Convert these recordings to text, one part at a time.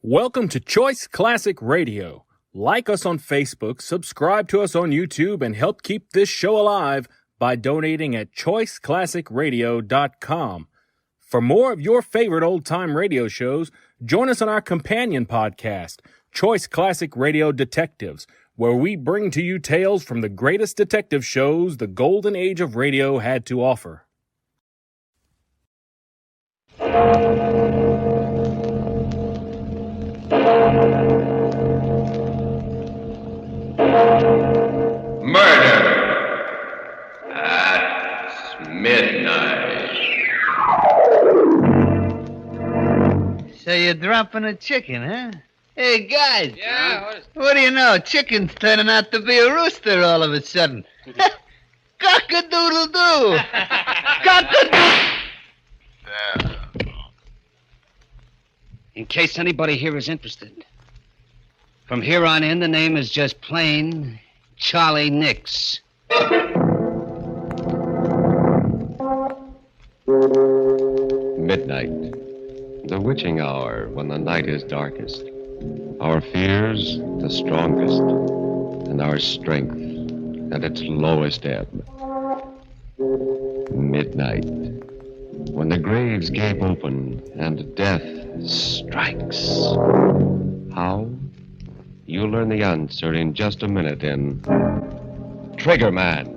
Welcome to Choice Classic Radio. Like us on Facebook, subscribe to us on YouTube, and help keep this show alive by donating at choiceclassicradio.com. For more of your favorite old-time radio shows, join us on our companion podcast, Choice Classic Radio Detectives, where we bring to you tales from the greatest detective shows the golden age of radio had to offer. Murder at midnight. So you're dropping a chicken, huh? Hey, guys. Yeah, What do you know? Chicken's turning out to be a rooster all of a sudden. Cock-a-doodle-doo. Cock-a-doodle. In case anybody here is interested, from here on in, the name is just plain Charlie Nix. midnight. The witching hour when the night is darkest. Our fears the strongest, and our strength at its lowest ebb. Midnight. When the graves gape open and death strikes. How? You'll learn the answer in just a minute in Trigger Man.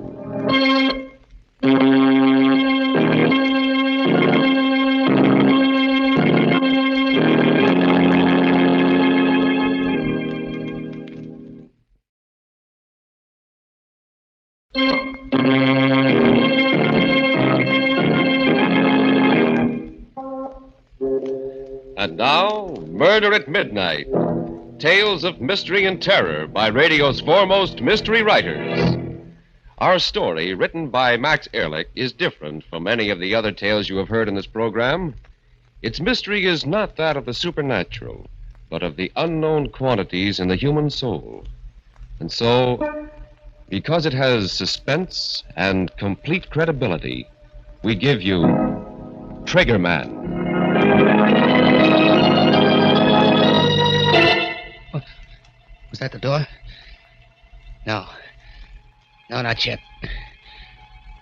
And now, Murder at Midnight. Tales of mystery and terror by radio's foremost mystery writers. Our story, written by Max Ehrlich, is different from any of the other tales you have heard in this program. Its mystery is not that of the supernatural, but of the unknown quantities in the human soul. And so, because it has suspense and complete credibility, we give you Trigger Man. Was that the door? No. No, not yet.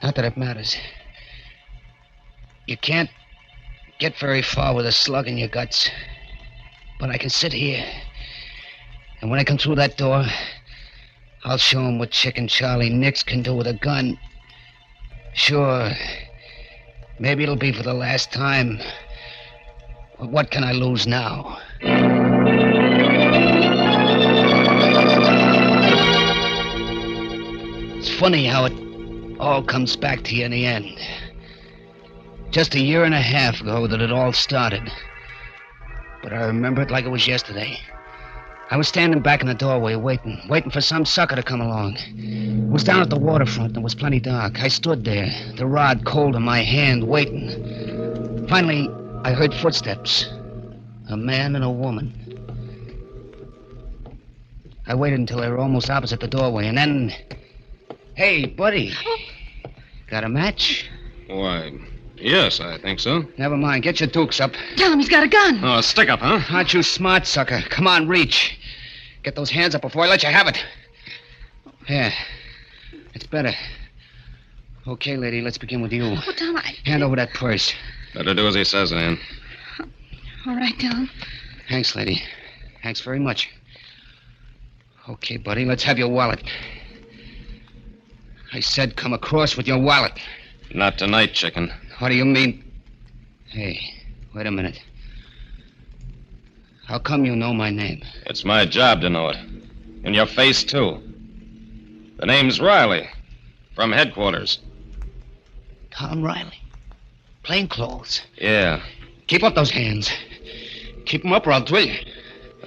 Not that it matters. You can't get very far with a slug in your guts. But I can sit here. And when I come through that door, I'll show him what Chicken Charlie Nix can do with a gun. Sure. Maybe it'll be for the last time. But what can I lose now? It's funny how it all comes back to you in the end. Just a year and a half ago that it all started. But I remember it like it was yesterday. I was standing back in the doorway waiting for some sucker to come along. It was down at the waterfront and it was plenty dark. I stood there, the rod cold in my hand, waiting. Finally, I heard footsteps. A man and a woman. I waited until they were almost opposite the doorway, and then... Hey, buddy. Got a match? Why, yes, I think so. Never mind. Get your dukes up. Tell him he's got a gun. Oh, a stick-up, huh? Aren't you smart, sucker? Come on, reach. Get those hands up before I let you have it. Yeah. It's better. Okay, lady, let's begin with you. Oh, Tom, Hand over that purse. Better do as he says, Ann. All right, Tom. Thanks, lady. Thanks very much. Okay, buddy, let's have your wallet. I said come across with your wallet. Not tonight, chicken. What do you mean? Hey, wait a minute. How come you know my name? It's my job to know it. In your face, too. The name's Riley. From headquarters. Tom Riley. Plainclothes. Yeah. Keep up those hands. Keep them up or I'll drill you.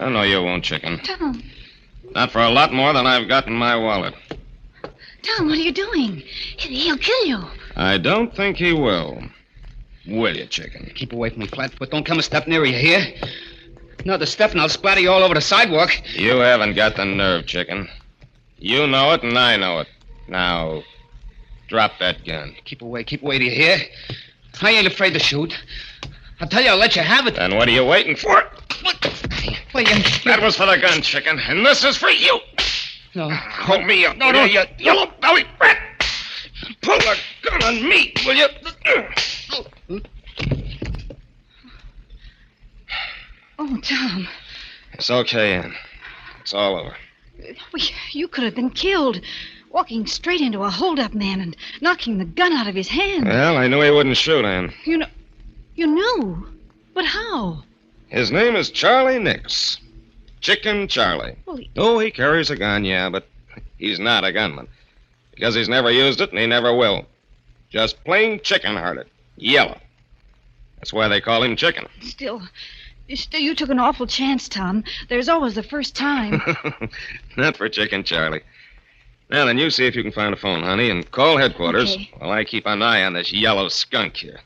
I know you won't, chicken. Tom. Not for a lot more than I've got in my wallet. Tom, what are you doing? He'll kill you. I don't think he will. Will you, chicken? Keep away from me, Flatfoot. Don't come a step nearer, you hear? Another step and I'll splatter you all over the sidewalk. You haven't got the nerve, chicken. You know it and I know it. Now, drop that gun. Keep away, do you hear? I ain't afraid to shoot. I'll tell you, I'll let you have it. Then what are you waiting for? Well, That was for the gun, chicken, and this is for you. No. Hold me up, No, will no. you yellow belly rat. Pull the gun on me, will you? Oh, Tom. It's okay, Ann. It's all over. You could have been killed. Walking straight into a hold-up man and knocking the gun out of his hand. Well, I knew he wouldn't shoot, Ann. You knew? But how? His name is Charlie Nix. Chicken Charlie. Well, Oh, he carries a gun, yeah, but he's not a gunman. Because he's never used it and he never will. Just plain chicken-hearted. Yellow. That's why they call him Chicken. Still, you took an awful chance, Tom. There's always the first time. Not for Chicken Charlie. Now then, you see if you can find a phone, honey, and call headquarters Okay. while I keep an eye on this yellow skunk here.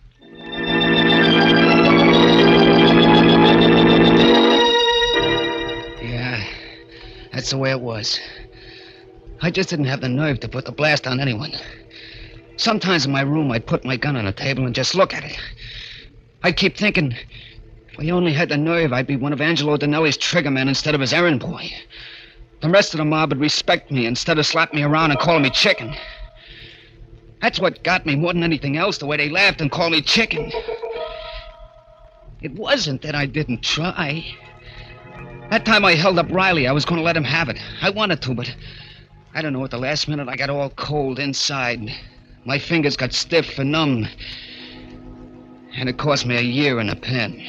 Yeah, that's the way it was. I just didn't have the nerve to put the blast on anyone. Sometimes in my room, I'd put my gun on the table and just look at it. I'd keep thinking, if I only had the nerve, I'd be one of Angelo Dinelli's triggermen instead of his errand boy. The rest of the mob would respect me instead of slapping me around and calling me chicken. That's what got me more than anything else, the way they laughed and called me chicken. It wasn't that I didn't try. That time I held up Riley, I was going to let him have it. I wanted to, but I don't know, at the last minute I got all cold inside. My fingers got stiff and numb. And it cost me a year in a pen.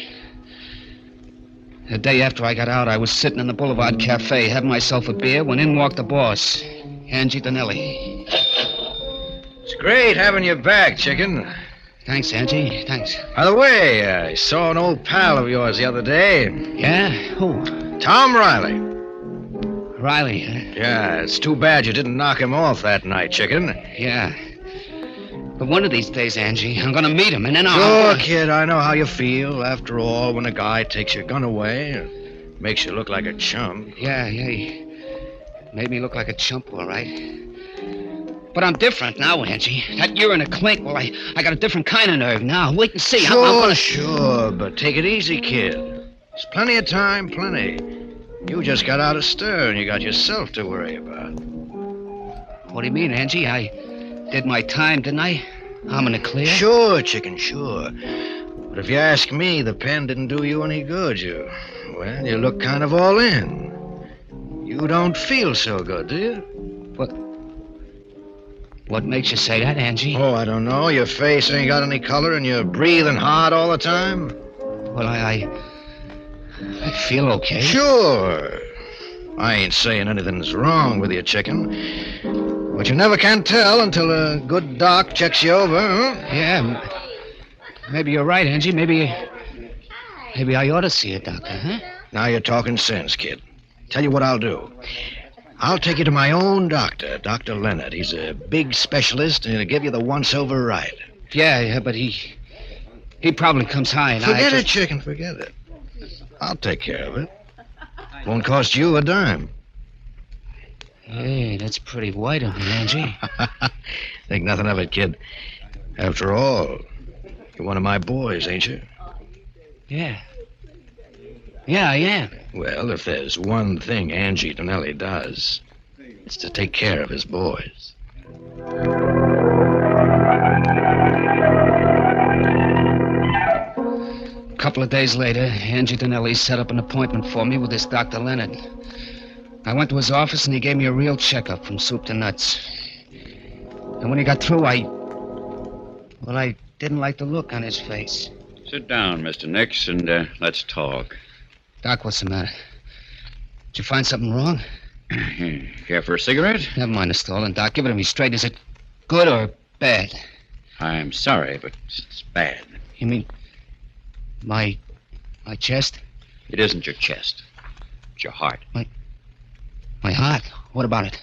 The day after I got out, I was sitting in the Boulevard Cafe having myself a beer when in walked the boss, Angie Dinelli. It's great having you back, Chicken. Thanks, Angie. Thanks. By the way, I saw an old pal of yours the other day. Yeah? Who? Tom Riley. Riley, huh? Yeah, it's too bad you didn't knock him off that night, Chicken. Yeah. But one of these days, Angie, I'm gonna meet him, and then Sure, I'll... kid, I know how you feel. After all, when a guy takes your gun away, it makes you look like a chum. Yeah, he made me look like a chump, all right. But I'm different now, Angie. That year in a clink, well, I got a different kind of nerve now. Wait and see. I'm gonna... Sure, but take it easy, kid. There's plenty of time, plenty. You just got out of stir, and you got yourself to worry about. What do you mean, Angie? I did my time, didn't I? I'm in the clear? Sure, Chicken, sure. But if you ask me, the pen didn't do you any good. You look kind of all in. You don't feel so good, do you? What makes you say that, Angie? Oh, I don't know. Your face ain't got any color, and you're breathing hard all the time. Well, I feel okay. Sure. I ain't saying anything's wrong with you, Chicken. But you never can tell until a good doc checks you over, huh? Yeah, maybe you're right, Angie. Maybe I ought to see a doctor, huh? Now you're talking sense, kid. Tell you what I'll do. I'll take you to my own doctor, Dr. Leonard. He's a big specialist, and he'll give you the once-over right. Yeah, but he probably comes high, and Forget it, Chicken, forget it. I'll take care of it. Won't cost you a dime. Hey, that's pretty white of me, Angie. Think nothing of it, kid. After all, you're one of my boys, ain't you? Yeah. Yeah, I am. Well, if there's one thing Angie Dinelli does, it's to take care of his boys. A couple of days later, Angie Dinelli set up an appointment for me with this Dr. Leonard. I went to his office, and he gave me a real checkup from soup to nuts. And when he got through, I didn't like the look on his face. Sit down, Mr. Nix, and let's talk. Doc, what's the matter? Did you find something wrong? Care for a cigarette? Never mind the stalling, Doc. Give it to me straight. Is it good or bad? I'm sorry, but it's bad. You mean my chest? It isn't your chest. It's your heart. My heart? What about it?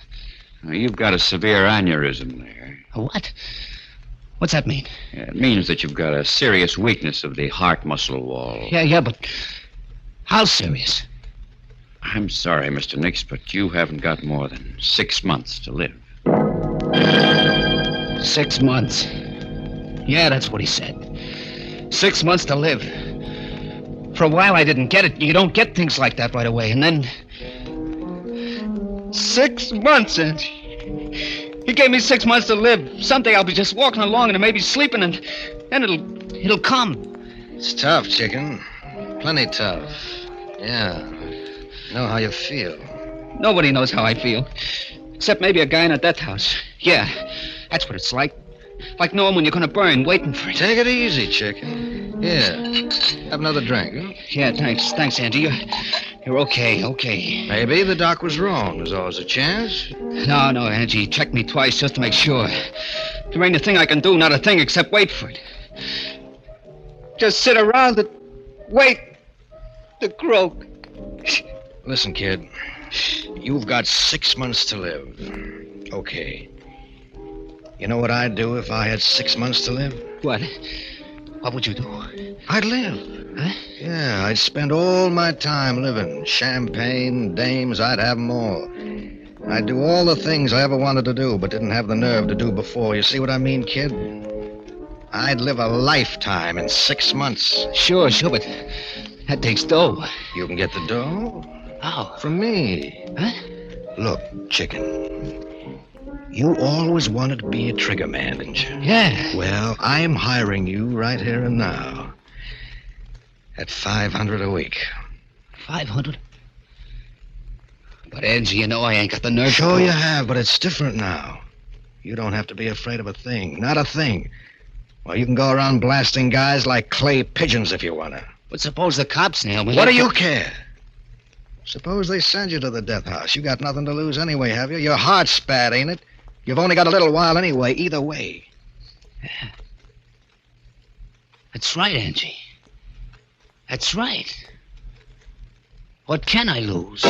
Now, you've got a severe aneurysm there. A what? What's that mean? It means that you've got a serious weakness of the heart muscle wall. Yeah, but how serious? I'm sorry, Mr. Nix, but you haven't got more than 6 months to live. 6 months. Yeah, that's what he said. 6 months to live. For a while, I didn't get it. You don't get things like that right away. And then... 6 months, Angie. He gave me 6 months to live. Someday I'll be just walking along and maybe sleeping, and then it'll come. It's tough, chicken. Plenty tough. Yeah. Know how you feel. Nobody knows how I feel. Except maybe a guy in a death house. Yeah, that's what it's like. Like knowing when you're going to burn, waiting for it. Take it easy, chicken. Here. Have another drink, huh? Yeah, thanks. Thanks, Angie. You're okay. Maybe the doc was wrong. There's always a chance. No, Angie. Check me twice just to make sure. There ain't a thing I can do, not a thing except wait for it. Just sit around and wait to croak. Listen, kid. You've got 6 months to live. Okay. You know what I'd do if I had 6 months to live? What? What would you do? I'd live. Huh? Yeah, I'd spend all my time living. Champagne, dames, I'd have them all. I'd do all the things I ever wanted to do, but didn't have the nerve to do before. You see what I mean, kid? I'd live a lifetime in 6 months. Sure, but that takes dough. You can get the dough? How? From me. Huh? Look, chicken. You always wanted to be a trigger man, didn't you? Yeah. Well, I'm hiring you right here and now. At $500 a week. 500? But, Angie, you know I ain't got the nerve. Sure you have, but it's different now. You don't have to be afraid of a thing. Not a thing. Well, you can go around blasting guys like clay pigeons if you want to. But suppose the cops nail me. What do you care? Suppose they send you to the death house. You got nothing to lose anyway, have you? Your heart's bad, ain't it? You've only got a little while anyway, either way. Yeah. That's right, Angie. That's right. What can I lose?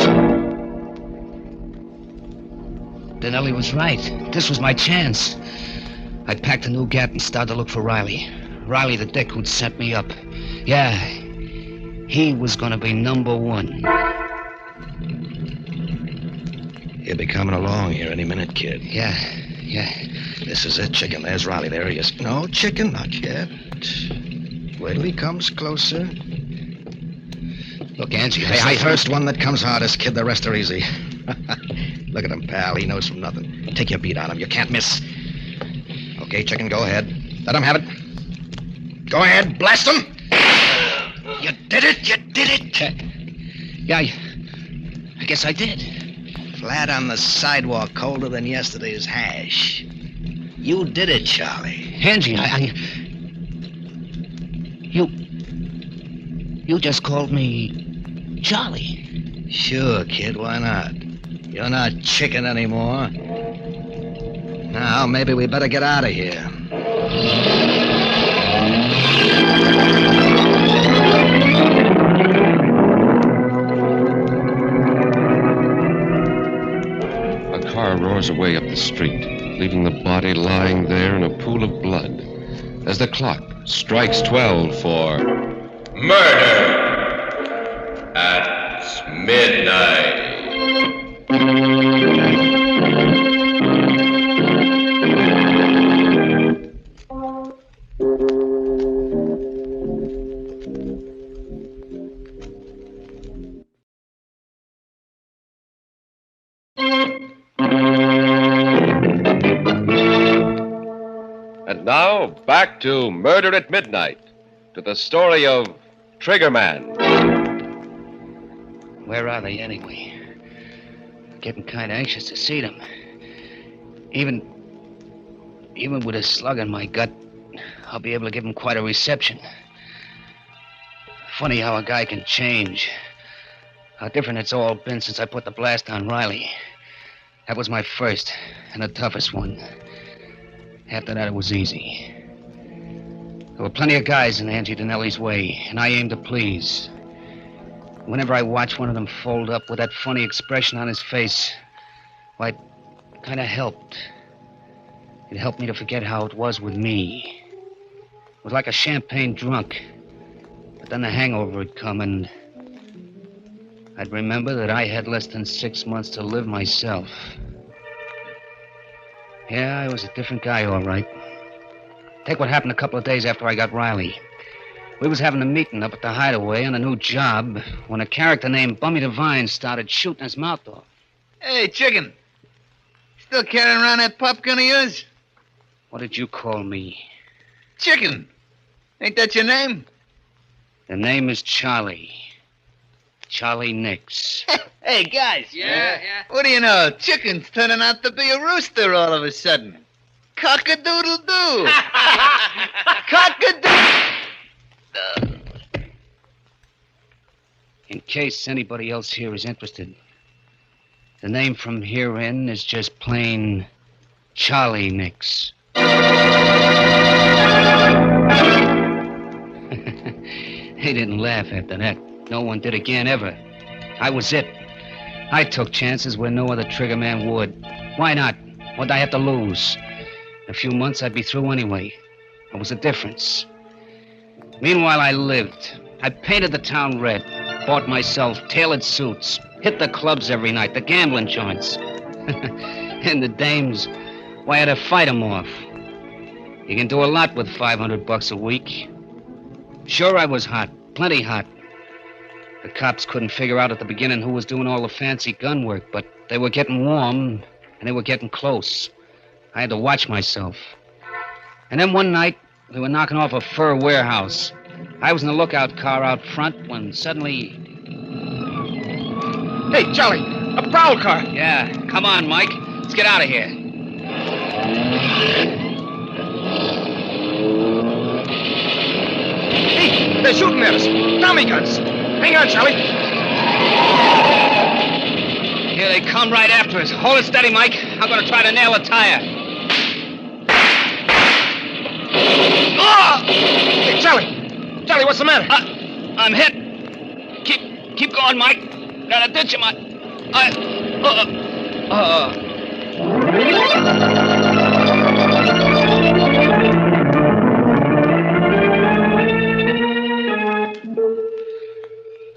Denelli was right. This was my chance. I packed a new gat and started to look for Riley. Riley the dick who'd set me up. Yeah, he was gonna be number one. He'll be coming along here any minute, kid. Yeah. This is it, chicken. There's Riley. There he is. No, chicken, not yet. Wait till he comes closer. Look, Angie, Hey, first one that comes hardest, kid. The rest are easy. Look at him, pal. He knows from nothing. Take your beat on him. You can't miss. Okay, chicken, go ahead. Let him have it. Go ahead, blast him. You did it. Yeah, I guess I did. Flat on the sidewalk, colder than yesterday's hash. You did it, Charlie. Angie, You just called me Charlie. Sure, kid, why not? You're not chicken anymore. Now, maybe we better get out of here. A car roars away up the street, leaving the body lying there in a pool of blood as the clock strikes 12 for murder at midnight. And now, back to Murder at Midnight, to the story of Triggerman. Where are they anyway? Getting kind of anxious to see them. Even with a slug in my gut, I'll be able to give them quite a reception. Funny how a guy can change. How different it's all been since I put the blast on Riley. That was my first and the toughest one. After that, it was easy. There were plenty of guys in Angie Denelli's way, and I aimed to please. Whenever I watched one of them fold up with that funny expression on his face, why, it kind of helped. It helped me to forget how it was with me. It was like a champagne drunk. But then the hangover would come, and I'd remember that I had less than 6 months to live myself. Yeah, I was a different guy, all right. Take what happened a couple of days after I got Riley. We was having a meeting up at the Hideaway on a new job when a character named Bummy Devine started shooting his mouth off. Hey, Chicken. Still carrying around that pop gun of yours? What did you call me? Chicken. Ain't that your name? The name is Charlie. Charlie Nix. Hey, guys. Yeah. What do you know? Chicken's turning out to be a rooster all of a sudden. Cock-a-doodle-doo. Cock-a-doodle. In case anybody else here is interested, the name from here in is just plain Charlie Nix. They didn't laugh after that. No one did again, ever. I was it. I took chances where no other trigger man would. Why not? What'd I have to lose? In a few months, I'd be through anyway. There was a difference. Meanwhile, I lived. I painted the town red, bought myself tailored suits, hit the clubs every night, the gambling joints. And the dames, why, I had to fight 'em off. You can do a lot with $500 a week. Sure, I was hot, plenty hot. The cops couldn't figure out at the beginning who was doing all the fancy gun work, but they were getting warm, and they were getting close. I had to watch myself. And then one night, we were knocking off a fur warehouse. I was in the lookout car out front when suddenly... Hey, Charlie, a prowl car. Yeah, come on, Mike. Let's get out of here. Hey, they're shooting at us. Tommy guns. Hang on, Charlie. Here they come right after us. Hold it steady, Mike. I'm going to try to nail a tire. Oh! Hey, Charlie. Charlie, what's the matter? I'm hit. Keep going, Mike. Gotta ditch him.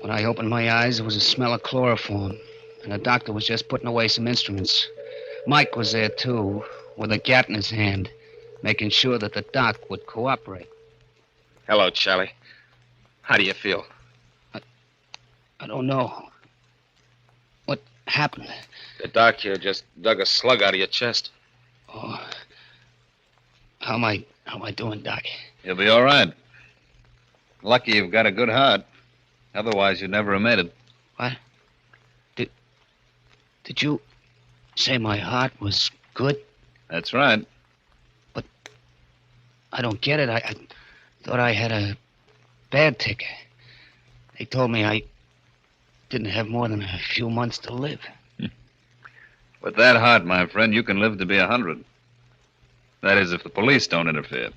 When I opened my eyes, there was a smell of chloroform, and the doctor was just putting away some instruments. Mike was there, too, with a gat in his hand, making sure that the doc would cooperate. Hello, Charlie. How do you feel? I don't know. What happened? The doc here just dug a slug out of your chest. Oh. How am I doing, Doc? You'll be all right. Lucky you've got a good heart. Otherwise, you'd never have made it. What? Did you say my heart was good? That's right. But I don't get it. I thought I had a bad ticker. They told me I didn't have more than a few months to live. With that heart, my friend, you can live to be 100. That is, if the police don't interfere.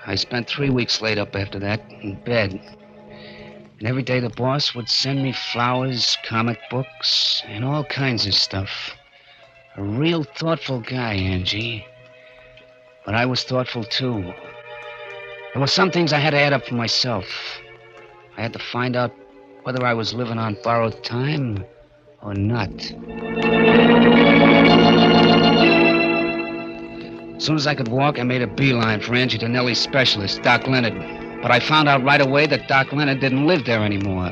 I spent 3 weeks laid up after that in bed. And every day the boss would send me flowers, comic books, and all kinds of stuff. A real thoughtful guy, Angie. But I was thoughtful, too. There were some things I had to add up for myself. I had to find out whether I was living on borrowed time or not. As soon as I could walk, I made a beeline for Angie Donnelly's specialist, Doc Leonard. But I found out right away that Doc Leonard didn't live there anymore.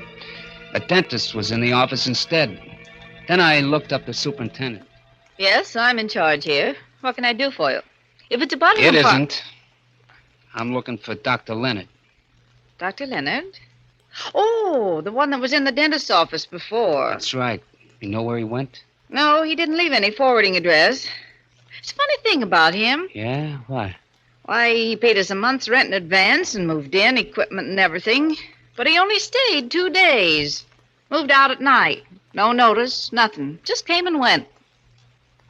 A dentist was in the office instead. Then I looked up the superintendent. Yes, I'm in charge here. What can I do for you? If it's about It isn't. I'm looking for Dr. Leonard. Dr. Leonard? Oh, the one that was in the dentist's office before. That's right. You know where he went? No, he didn't leave any forwarding address. It's a funny thing about him. Yeah? Why? Why, he paid us a month's rent in advance and moved in, equipment and everything. But he only stayed 2 days. Moved out at night. No notice, nothing. Just came and went.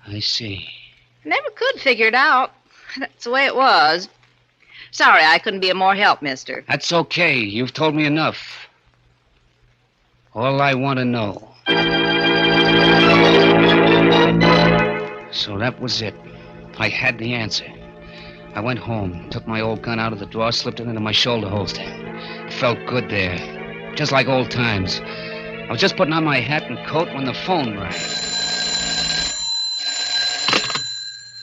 I see. Never could figure it out. That's the way it was. Sorry, I couldn't be of more help, mister. That's okay. You've told me enough. All I want to know. So that was it. I had the answer. I went home, took my old gun out of the drawer, slipped it into my shoulder holster. It felt good there. Just like old times. I was just putting on my hat and coat when the phone rang.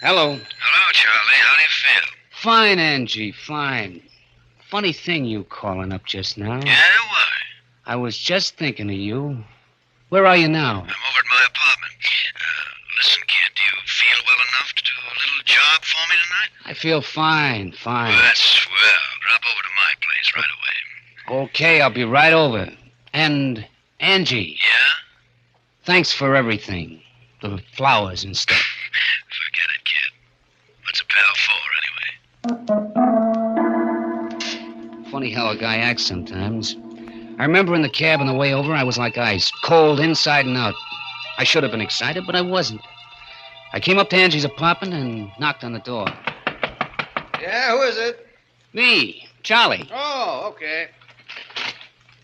Hello. Hello? Charlie. How do you feel? Fine, Angie, fine. Funny thing you calling up just now. Yeah, why? I was just thinking of you. Where are you now? I'm over at my apartment. Listen, kid, do you feel well enough to do a little job for me tonight? I feel fine, fine. Well, that's swell. Drop over to my place right away. Okay, I'll be right over. And, Angie. Yeah? Thanks for everything. The flowers and stuff. Forget it, kid. What's a pal for, anyway? Funny how a guy acts sometimes. I remember in the cab on the way over, I was like ice, cold inside and out. I should have been excited, but I wasn't. I came up to Angie's apartment and knocked on the door. Yeah, who is it? Me, Charlie. Oh, okay.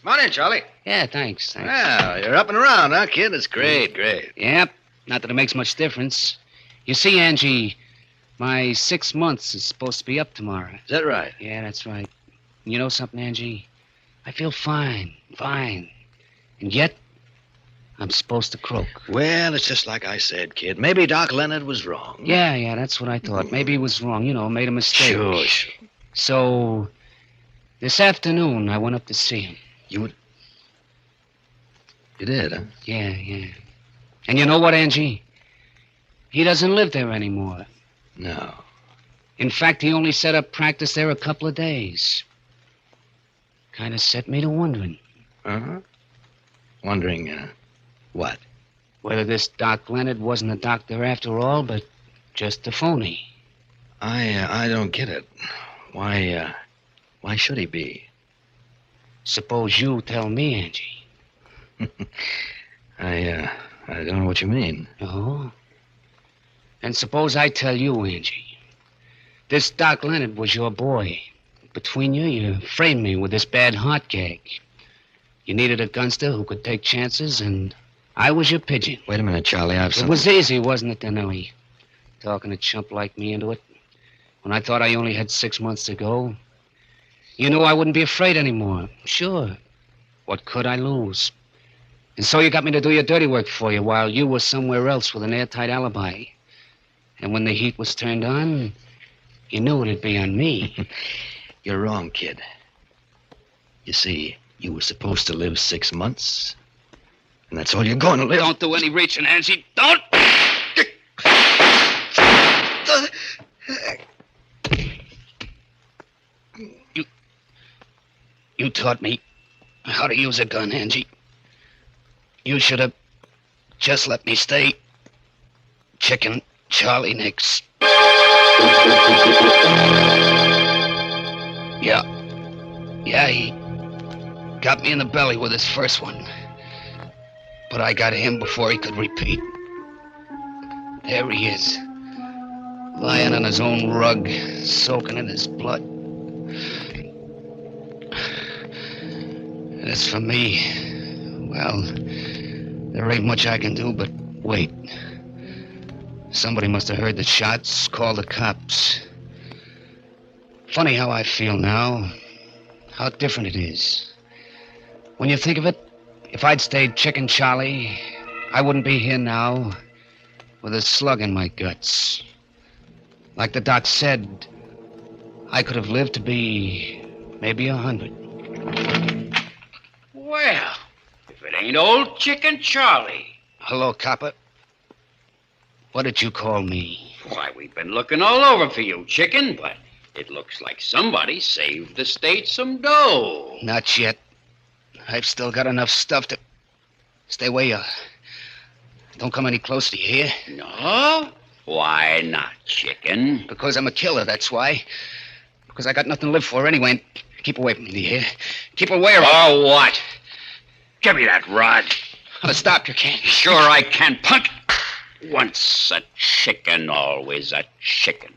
Come on in, Charlie. Yeah, thanks. Well, you're up and around, huh, kid? It's great, great. Yep, not that it makes much difference. You see, Angie, my 6 months is supposed to be up tomorrow. Is that right? Yeah, that's right. You know something, Angie? I feel fine, fine. And yet, I'm supposed to croak. Well, it's just like I said, kid. Maybe Doc Leonard was wrong. Yeah, that's what I thought. Maybe he was wrong, made a mistake. Sure. So, this afternoon, I went up to see him. You did, huh? Yeah. And you know what, Angie? He doesn't live there anymore. No. In fact, he only set up practice there a couple of days. Kind of set me to wondering. Uh-huh. Wondering, what? Whether this Doc Leonard wasn't a doctor after all, but just a phony. I don't get it. Why should he be? Suppose you tell me, Angie. I don't know what you mean. Oh? And suppose I tell you, Angie. This Doc Leonard was your boy. Between you framed me with this bad heart gag. You needed a gunster who could take chances, and I was your pigeon. Wait a minute, Charlie. It was easy, wasn't it, Denelli? Talking a chump like me into it. When I thought I only had 6 months to go. You knew I wouldn't be afraid anymore. Sure. What could I lose? And so you got me to do your dirty work for you while you were somewhere else with an airtight alibi. And when the heat was turned on, you knew it'd be on me. You're wrong, kid. You see, you were supposed to live 6 months. And that's all you're going to live. Don't do any reaching, Angie. Don't! You taught me how to use a gun, Angie. You should have just let me stay Chicken Charlie Nix. Yeah, he got me in the belly with his first one. But I got him before he could repeat. There he is, lying on his own rug, soaking in his blood. And as for me, well, there ain't much I can do but wait. Somebody must have heard the shots, called the cops. Funny how I feel now. How different it is. When you think of it, if I'd stayed Chicken Charlie, I wouldn't be here now with a slug in my guts. Like the doc said, I could have lived to be maybe 100. Well, if it ain't old Chicken Charlie. Hello, copper. What did you call me? Why, we've been looking all over for you, Chicken, but it looks like somebody saved the state some dough. Not yet. I've still got enough stuff to... Stay where you are. Don't come any closer, you hear? No? Why not, Chicken? Because I'm a killer, that's why. Because I got nothing to live for anyway. And keep away from me, do you hear? Keep away or... Oh, what? Give me that rod. Stop, you can't. Sure I can, punk. Once a chicken, always a chicken.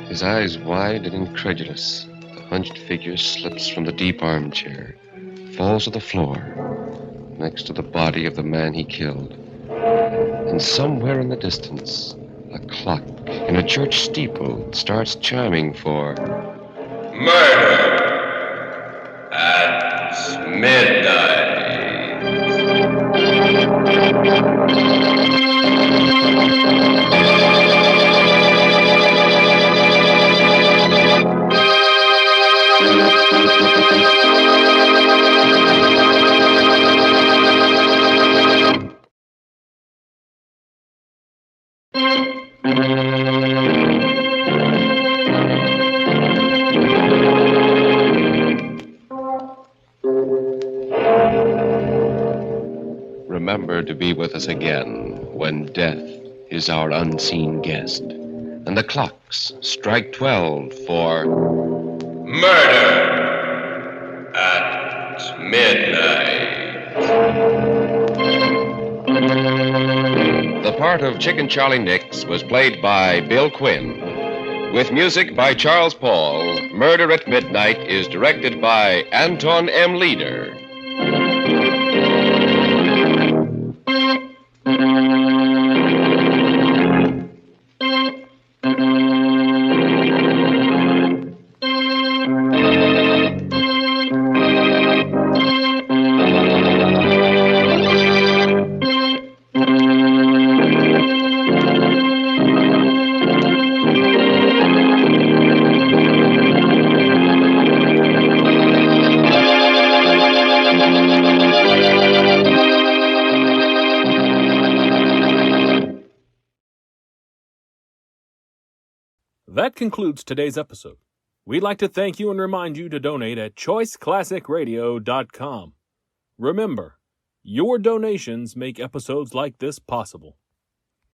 His eyes wide and incredulous, the hunched figure slips from the deep armchair, falls to the floor, next to the body of the man he killed. And somewhere in the distance, a clock in a church steeple starts chiming for murder at midnight. Remember to be with us again when death is our unseen guest. And the clocks strike 12 for Murder at Midnight. The part of Chicken Charlie Nix was played by Bill Quinn. With music by Charles Paul, Murder at Midnight is directed by Anton M. Leader. That concludes today's episode. We'd like to thank you and remind you to donate at choiceclassicradio.com. Remember, your donations make episodes like this possible.